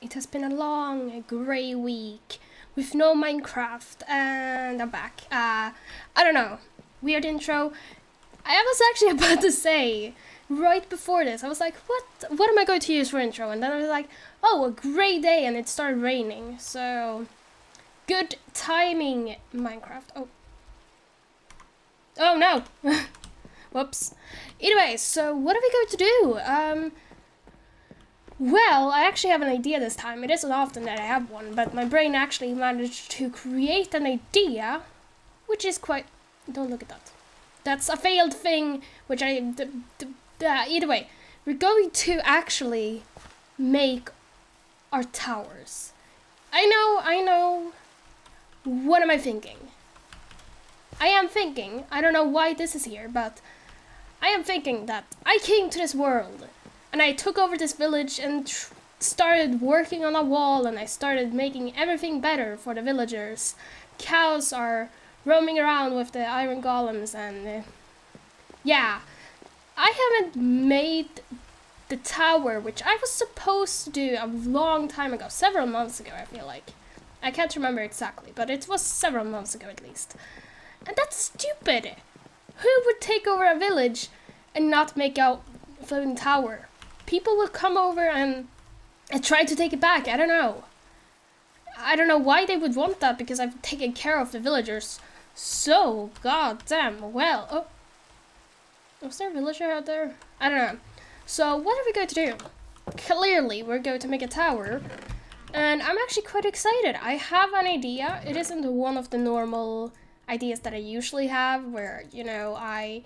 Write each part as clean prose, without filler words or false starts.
It has been a long, grey week with no Minecraft, and I'm back. I don't know. Weird intro. I was actually about to say, right before this, I was like, what am I going to use for intro? And then I was like, oh, a grey day, and it started raining. So, good timing, Minecraft. Oh no! Whoops. Anyway, so what are we going to do? Well, I actually have an idea this time. It isn't often that I have one, but my brain actually managed to create an idea, which is quite... Don't look at that. That's a failed thing, which either way, we're going to actually make our towers. I know. What am I thinking? I don't know why this is here, but I am thinking that I came to this world and I took over this village and started working on a wall, and I started making everything better for the villagers. Cows are roaming around with the iron golems, and yeah, I haven't made the tower, which I was supposed to do a long time ago, several months ago, I feel like. I can't remember exactly, but it was several months ago at least. And that's stupid! Who would take over a village and not make a floating tower? People will come over and try to take it back. I don't know. I don't know why they would want that, because I've taken care of the villagers so goddamn well. Oh, was there a villager out there? I don't know. So what are we going to do? Clearly we're going to make a tower, and I'm actually quite excited. I have an idea. It isn't one of the normal ideas that I usually have, where, you know, I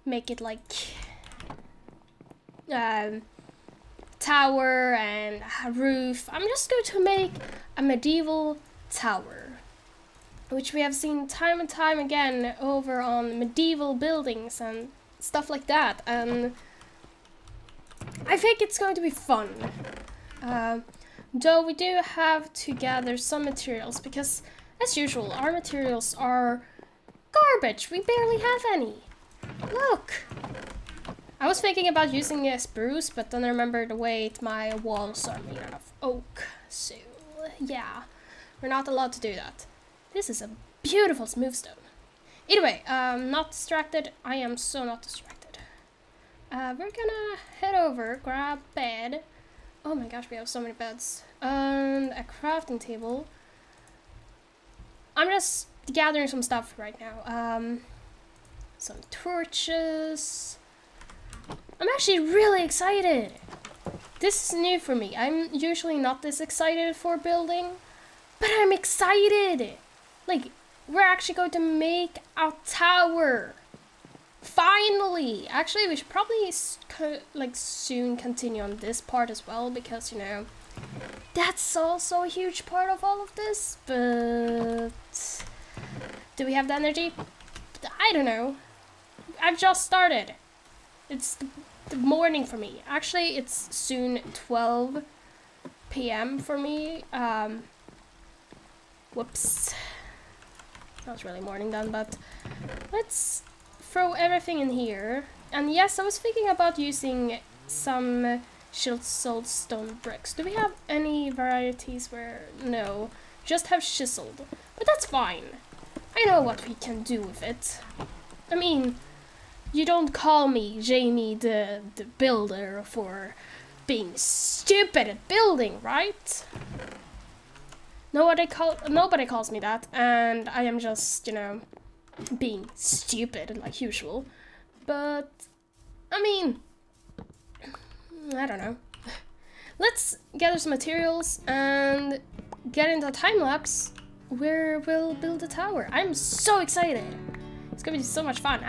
make it like tower and a roof. I'm just going to make a medieval tower, which we have seen time and time again over on medieval buildings and stuff like that, and I think it's going to be fun. Though we do have to gather some materials, because as usual our materials are garbage. We barely have any. Look! I was thinking about using a spruce, but then I remembered, wait, my walls are made out of oak, so yeah, we're not allowed to do that. This is a beautiful smooth stone. Anyway, not distracted. I am so not distracted. We're gonna head over, grab bed. Oh my gosh, we have so many beds. And a crafting table. I'm just gathering some stuff right now. Some torches. I'm actually really excited. This is new for me. I'm usually not this excited for building, but I'm excited. Like, we're actually going to make a tower. Finally! Actually, we should probably soon continue on this part as well, because, you know, that's also a huge part of all of this. But do we have the energy? I don't know. I've just started. It's the morning for me. Actually, it's soon 12 p.m. for me. Whoops. That was really morning then, but let's throw everything in here. And yes, I was thinking about using some chiseled stone bricks. Do we have any varieties where... No, just have chiseled. But that's fine. I know what we can do with it. I mean, you don't call me Jamie the builder for being stupid at building, right? Nobody calls me that, and I am just, you know, being stupid like usual. But I mean, I don't know. Let's gather some materials and get into a time lapse where we'll build a tower. I'm so excited. It's gonna be so much fun.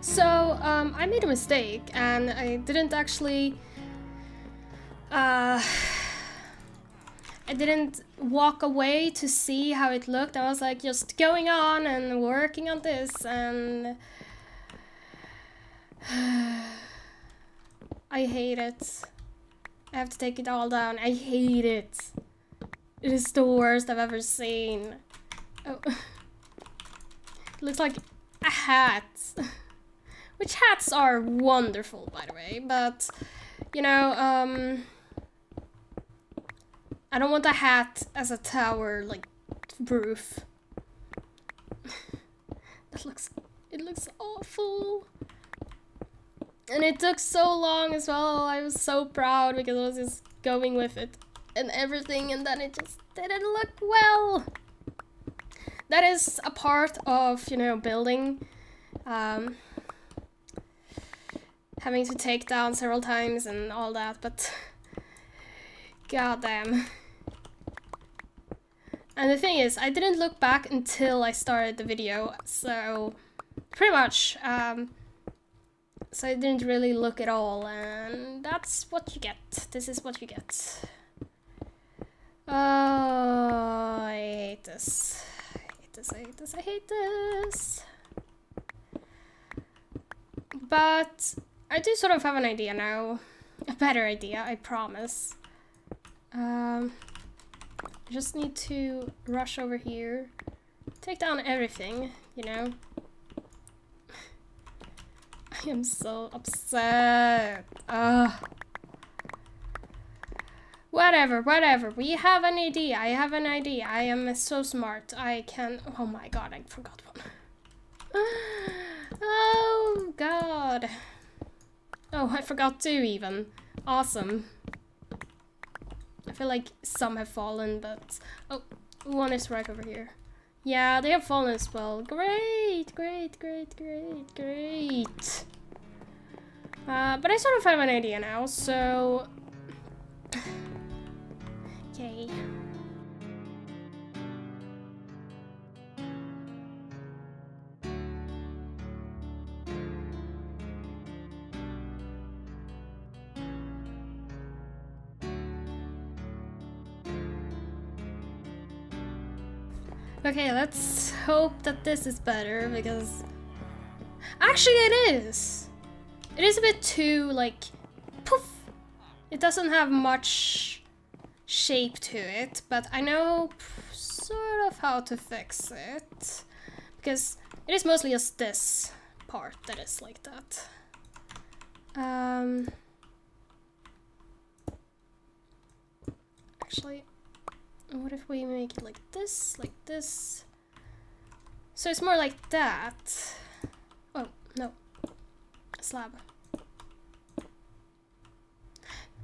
So, I made a mistake, and I didn't actually... I didn't walk away to see how it looked. I was like just going on and working on this, and... I hate it. I have to take it all down. I hate it. It is the worst I've ever seen. Oh. It looks like a hat. Which hats are wonderful, by the way, but, you know, I don't want a hat as a tower, like, roof. It looks awful. And it took so long as well. I was so proud because I was just going with it and everything, and then it just didn't look well. That is a part of, you know, building. Having to take down several times and all that, but goddamn. And the thing is, I didn't look back until I started the video, so pretty much, so I didn't really look at all, and that's what you get. This is what you get. Oh, I hate this. I hate this, I hate this, I hate this. But I do sort of have an idea now. A better idea, I promise. I just need to rush over here. Take down everything, you know. I am so upset. Whatever, whatever. We have an idea. I have an idea. I am so smart. I can... Oh my god, I forgot one. Oh god. Oh, I forgot two even. Awesome. I feel like some have fallen, but... Oh, one is right over here. Yeah, they have fallen as well. Great, great, great, great, great. But I sort of have an idea now, so... Okay. Okay, let's hope that this is better, because... Actually, it is! It is a bit too, like, poof! It doesn't have much shape to it, but I know sort of how to fix it. Because it is mostly just this part that is like that. Actually... What if we make it like this, like this? So it's more like that. Oh, no. A slab.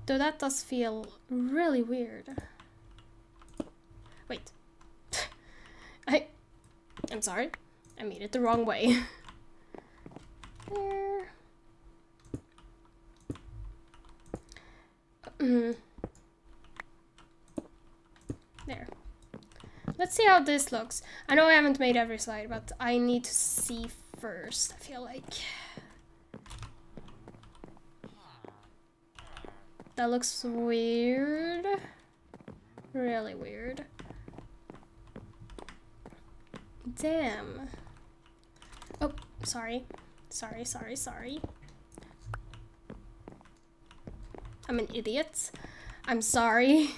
Though that does feel really weird. Wait. I'm sorry. I made it the wrong way. There. There. Let's see how this looks. I know I haven't made every slide, but I need to see first, I feel like. That looks weird. Really weird. Damn. Oh, sorry. Sorry, sorry, sorry. I'm an idiot. I'm sorry.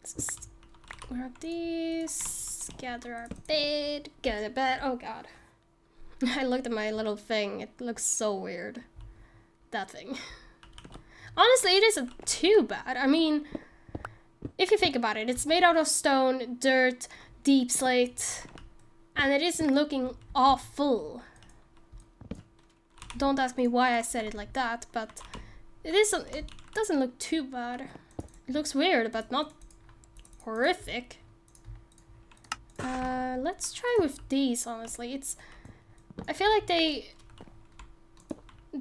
Just grab these, gather our bed, get a bed. Oh god. I looked at my little thing. It looks so weird. That thing. Honestly, it isn't too bad. I mean, if you think about it, it's made out of stone, dirt, deep slate, and it isn't looking awful. Don't ask me why I said it like that, but it doesn't look too bad. It looks weird, but not horrific. Let's try with these, honestly. I feel like the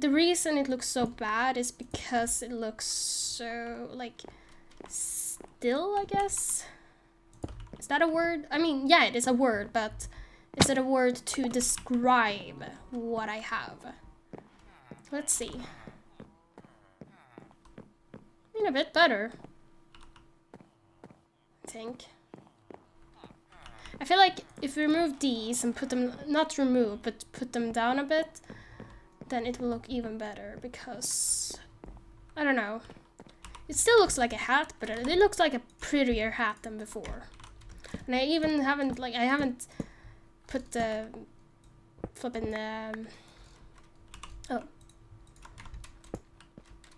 reason it looks so bad is because it looks so, like, still, I guess? Is that a word? I mean, yeah, it is a word, but Is it a word to describe what I have? Let's see. I mean, a bit better, I think. I feel like if we remove these and put them, not remove, but put them down a bit, then it will look even better because, I don't know. It still looks like a hat, but it looks like a prettier hat than before. And I even haven't, like, I haven't put the flipping, oh.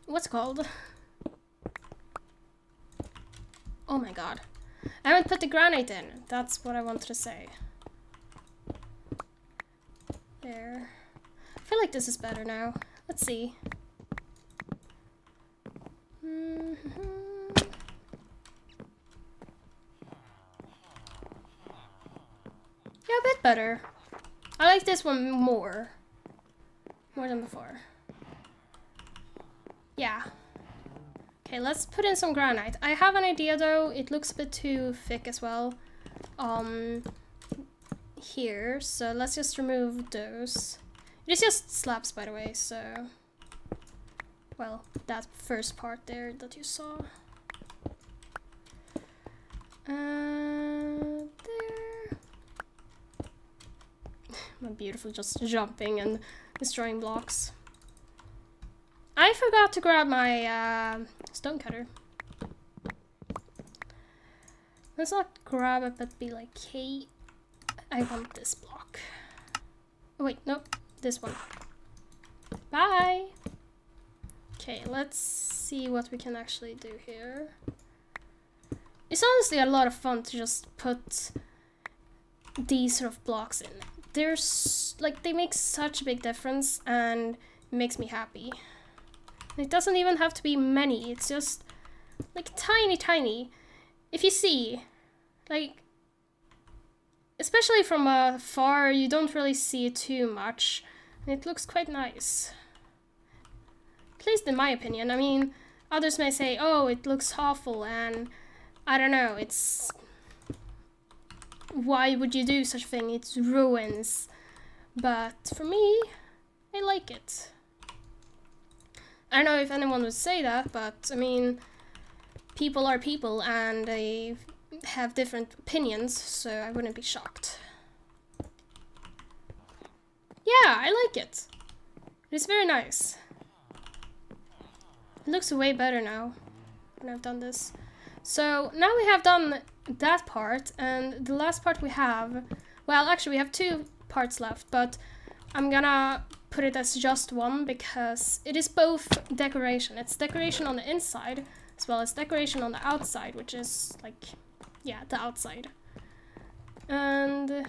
What's it called? Oh my god. I haven't put the granite in. That's what I wanted to say. There. I feel like this is better now. Let's see. Yeah, a bit better. I like this one more. More than before. Yeah. Okay, let's put in some granite. I have an idea though. It looks a bit too thick as well. Here. So let's just remove those. It is just slabs, by the way, so... Well, that first part there that you saw. There. My beautiful just jumping and destroying blocks. I forgot to grab my stone cutter. Let's not grab it, but be like, hey, I want this block. Oh wait, nope, this one. Bye! Okay, let's see what we can actually do here. It's honestly a lot of fun to just put these sort of blocks in. There's, like, they make such a big difference and it makes me happy. It doesn't even have to be many, it's just like tiny. If you see, like, especially from afar, you don't really see it too much. And it looks quite nice. At least in my opinion. I mean, others may say, oh, it looks awful, and I don't know, it's... Why would you do such a thing? It's ruins. But for me, I like it. I don't know if anyone would say that, but I mean, people are people and they have different opinions, so I wouldn't be shocked. Yeah, I like it. It's very nice. It looks way better now when I've done this. So now we have done that part, and the last part we have, well, actually we have 2 parts left, but I'm gonna put it as just one because it is both decoration. It's decoration on the inside as well as decoration on the outside, which is like, yeah, the outside. And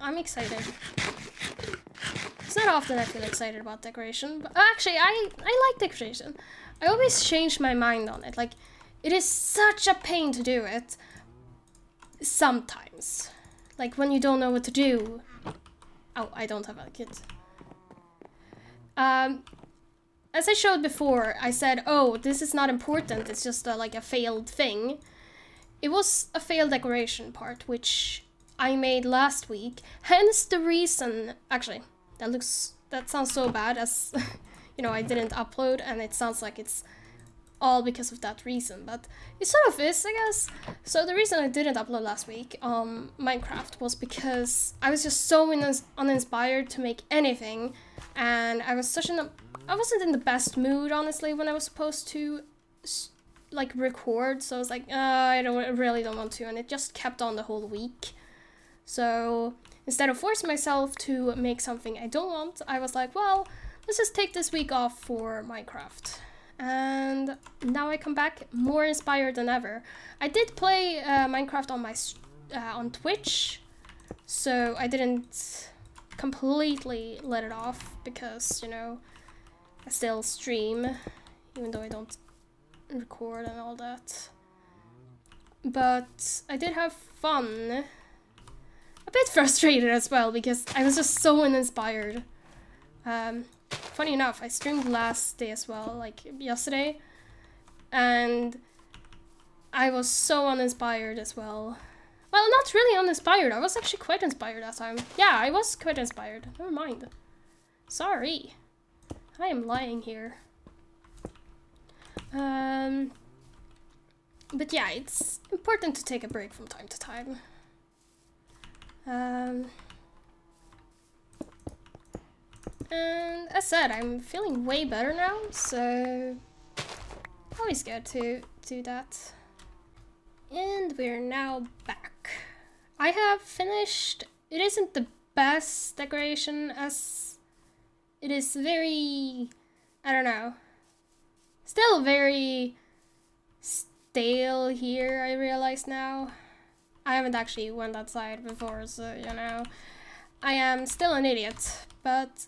I'm excited. It's not often I feel excited about decoration, but actually I like decoration. I always change my mind on it. Like, it is such a pain to do it sometimes. Like when you don't know what to do. Oh, I don't have a kid. As I showed before, I said, oh, this is not important, it's just like a failed thing. It was a failed decoration part, which I made last week. Hence the reason, actually, that sounds so bad as, you know, I didn't upload, and it sounds like it's all because of that reason, but it sort of is, I guess. So the reason I didn't upload last week on Minecraft was because I was just so uninspired to make anything, and I was I wasn't in the best mood, honestly, when I was supposed to like record, so I was like, I really don't want to, and it just kept on the whole week. So instead of forcing myself to make something I don't want, I was like, well, let's just take this week off for Minecraft. And now I come back more inspired than ever. I did play Minecraft on my on Twitch, so I didn't completely let it off because, you know, I still stream, even though I don't record and all that. But I did have fun. A bit frustrated as well because I was just so uninspired. Funny enough, I streamed last day as well, like yesterday, and I was so uninspired as well. Well, Well, not really uninspired. I was actually quite inspired that time. Yeah, I was quite inspired. Never mind. Sorry. I am lying here. But yeah, it's important to take a break from time to time. And as said, I'm feeling way better now, so always good to do that. And we're now back. I have finished. It isn't the best decoration, as it is very, I don't know, still very stale here, I realize now. I haven't actually went outside before, so you know, I am still an idiot, but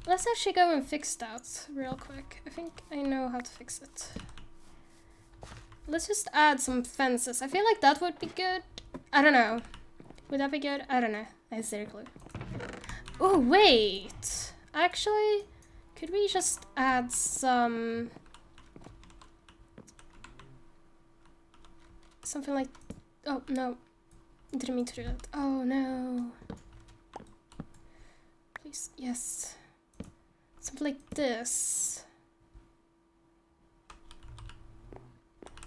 let's actually go and fix that real quick. I think I know how to fix it. Let's just add some fences. I feel like that would be good. I don't know. Would that be good? I don't know. I have zero clue. Oh, wait. Actually, could we just add some... something like... Oh, no. Didn't mean to do that. Oh, no. Please, yes. Something like this.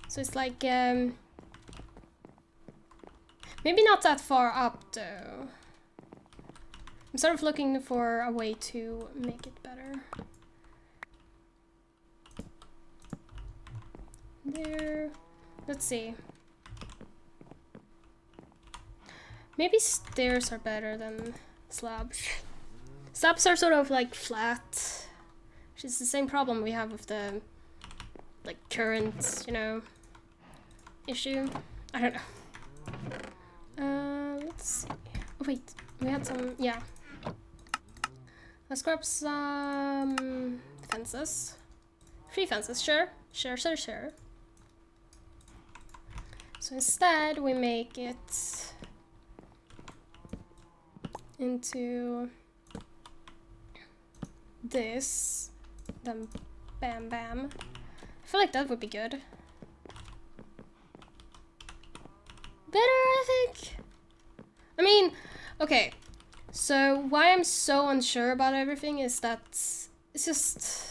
So it's like, maybe not that far up though. I'm sort of looking for a way to make it better. There. Let's see. Maybe stairs are better than slabs. Slabs are sort of like flat, which is the same problem we have with the like current, you know, issue. I don't know. Let's see. Oh, wait, we had some, yeah. Let's grab some fences. 3 fences, sure. Sure. So instead we make it into this, then bam bam. I feel like that would be good. Better, I think. I mean, okay. So why I'm so unsure about everything is that it's just,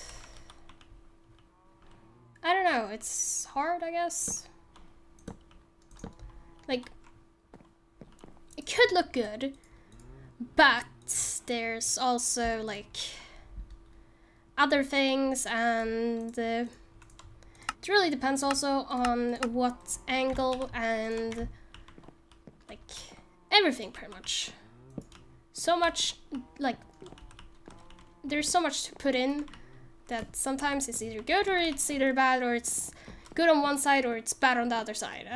I don't know, it's hard, I guess. Like, it could look good, but there's also like other things, and it really depends also on what angle and like everything pretty much. So much, like, there's so much to put in that sometimes it's either good or it's either bad, or it's good on one side or it's bad on the other side.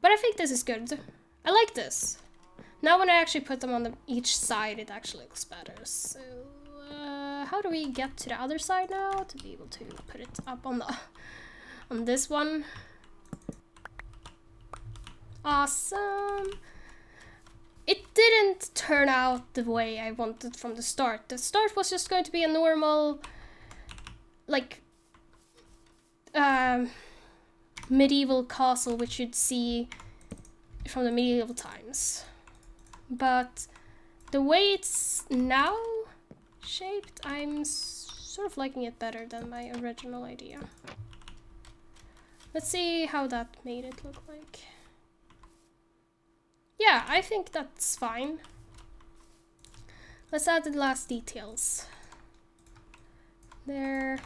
But I think this is good. I like this. Now when I actually put them on each side, it actually looks better. So how do we get to the other side now to be able to put it up on the on this one? Awesome. It didn't turn out the way I wanted from the start. The start was just going to be a normal, like, medieval castle which you'd see from the medieval times. But the way it's now shaped, I'm sort of liking it better than my original idea. Let's see how that made it look like. Yeah, I think that's fine. Let's add the last details. There.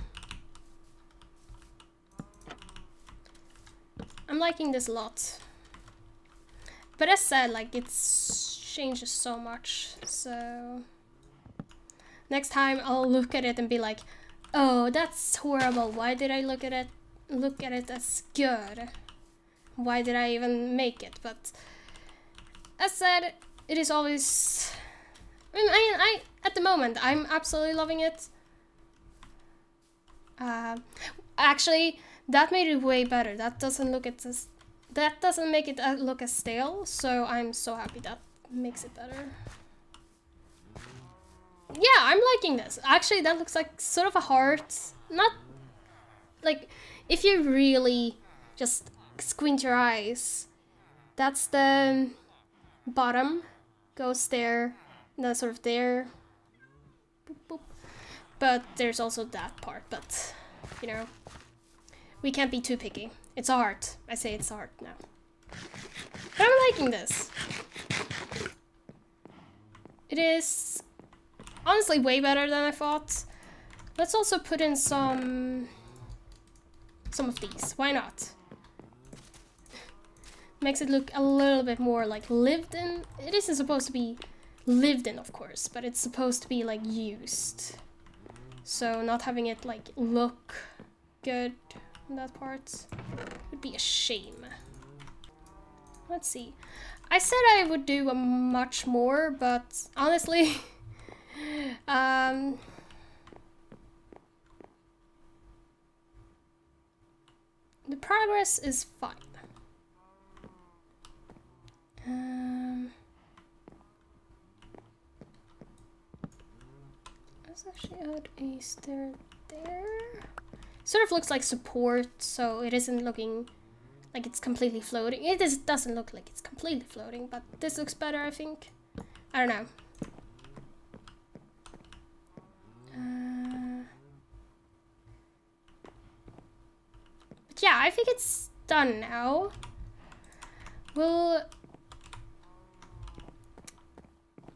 I'm liking this a lot. But as said, like, it changes so much, so next time I'll look at it and be like, oh, that's horrible. Why did I look at it as good? Why did I even make it? But as said, it is always, I at the moment, I'm absolutely loving it. Actually, that made it way better. That doesn't look at this, that doesn't make it look as stale, so I'm so happy that makes it better. Yeah, I'm liking this. Actually, that looks like sort of a heart. Not, like, if you really just squint your eyes. That's the bottom, goes there, and then sort of there. Boop, boop. But there's also that part, but, you know, we can't be too picky. It's art. I say it's art now. But I'm liking this. It is honestly way better than I thought. Let's also put in some of these. Why not? Makes it look a little bit more like lived in. It isn't supposed to be lived in, of course, but it's supposed to be like used. So not having it like look good in that part would be a shame. Let's see. I said I would do a much more, but honestly, the progress is fine. Let's actually add a stair there. Sort of looks like support, so it isn't looking like it's completely floating. It doesn't look like it's completely floating, but this looks better, I think. I don't know. But yeah, I think it's done now. We'll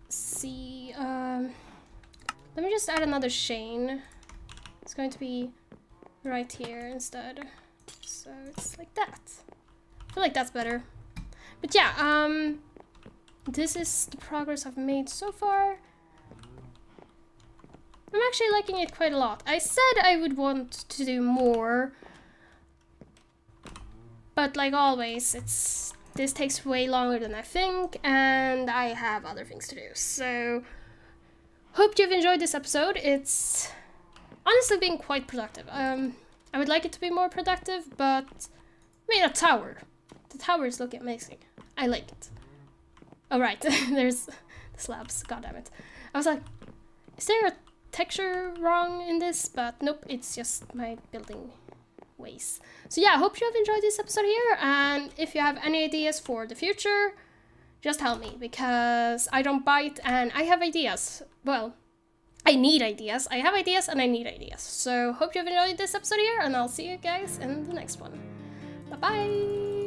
see. Let me just add another chain. It's going to be right here instead. So it's like that. I feel like that's better. But yeah, this is the progress I've made so far. I'm actually liking it quite a lot. I said I would want to do more, but like always, this takes way longer than I think, and I have other things to do. So, hope you've enjoyed this episode. It's honestly been quite productive. I would like it to be more productive, but I mean, a tower. The tower is looking amazing. I like it. Oh right, there's the slabs. God damn it. I was like, is there a texture wrong in this? But nope, it's just my building ways. So yeah, I hope you have enjoyed this episode here, and if you have any ideas for the future, just tell me, because I don't bite and I have ideas. Well, I need ideas. I have ideas and I need ideas. So hope you have enjoyed this episode here, and I'll see you guys in the next one. Bye bye!